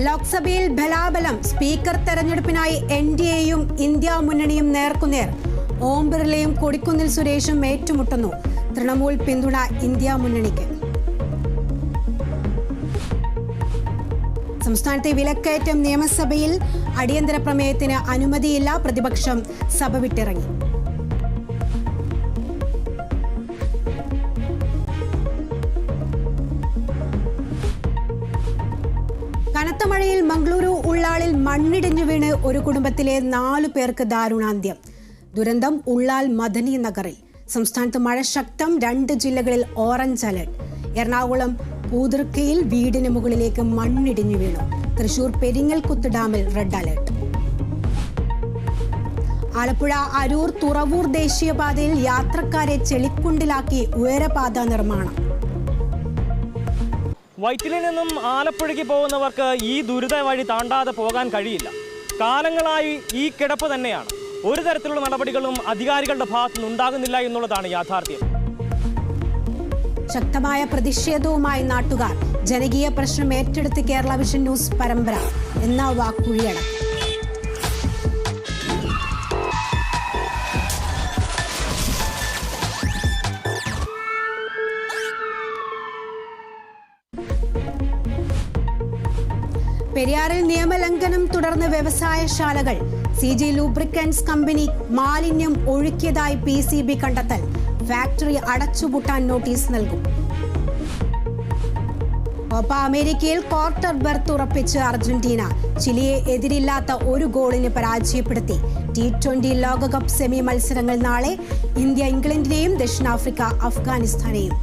ലോക്സഭയിൽ ബലാബലം. Speaker തെരഞ്ഞെടുപ്പിനായി എൻഡിഎയും India മുന്നണിയും നേർക്കുനേർ. ഓം ബിർളയും കൊടിക്കുന്നിൽ സുരേഷും ഏറ്റുമുട്ടുന്നു. തൃണമൂൽ പിന്തുണ ഇന്ത്യ മുന്നണിക്ക്. സംസ്ഥാനത്തെ വിലക്കയറ്റം. നിയമസഭയിൽ അടിയന്തര പ്രമേയത്തിന് അനുമതിയില്ല. പ്രതിപക്ഷം സഭ വിട്ടിറങ്ങി. കനത്ത മഴയിൽ മംഗളൂരു ഉള്ളാളിൽ മണ്ണിടിഞ്ഞു വീണ് ഒരു കുടുംബത്തിലെ 4 പേർക്ക് ദാരുണാന്ത്യം. ദുരന്തം ഉള്ളാൽ മദനി നഗറിൽ. സംസ്ഥാനത്ത് മഴ ശക്തം. 2 ജില്ലകളിൽ ഓറഞ്ച് അലർട്ട്. എറണാകുളം പൂതിർക്കയിൽ വീടിന് മുകളിലേക്ക് മണ്ണിടിഞ്ഞു വീണു. തൃശൂർ പെരിങ്ങൽകുത്ത് ഡാമിൽ റെഡ് അലർട്ട്. ആലപ്പുഴ അരൂർ തുറവൂർ ദേശീയപാതയിൽ യാത്രക്കാരെ ചെളിക്കുണ്ടിലാക്കി ഉയരപാത നിർമ്മാണം. വൈറ്റിലിൽ നിന്നും ആലപ്പുഴയ്ക്ക് പോകുന്നവർക്ക് ഈ ദുരിത വഴി താണ്ടാതെ പോകാൻ കഴിയില്ല. കാലങ്ങളായി ഈ കിടപ്പ് തന്നെയാണ്. ഒരു തരത്തിലുള്ള നടപടികളും അധികാരികളുടെ ഭാഗത്തുനിന്ന് ഉണ്ടാകുന്നില്ല എന്നുള്ളതാണ് യാഥാർത്ഥ്യം. ശക്തമായ പ്രതിഷേധവുമായി നാട്ടുകാർ. ജനകീയ പ്രശ്നം ഏറ്റെടുത്ത് കേരള വിഷൻ ന്യൂസ് പരമ്പര എന്ന വാക്കുഴിയടക്കം. പെരിയാറിൽ നിയമലംഘനം തുടർന്ന് വ്യവസായശാലകൾ. CG ലൂബ്രിക്കൻസ് കമ്പനി മാലിന്യം ഒഴുക്കിയതായി PCB കണ്ടെത്തൽ. ഫാക്ടറി അടച്ചുപൂട്ടാൻ നോട്ടീസ് നൽകും. കോപ്പ അമേരിക്കയിൽ ക്വാർട്ടർ ബെർത്ത് ഉറപ്പിച്ച് അർജന്റീന. ചിലിയെ എതിരില്ലാത്ത 1 ഗോളിന് പരാജയപ്പെടുത്തി. T20 ലോകകപ്പ് സെമി മത്സരങ്ങൾ നാളെ. ഇന്ത്യ ഇംഗ്ലണ്ടിനെയും ദക്ഷിണാഫ്രിക്ക അഫ്ഗാനിസ്ഥാനെയും.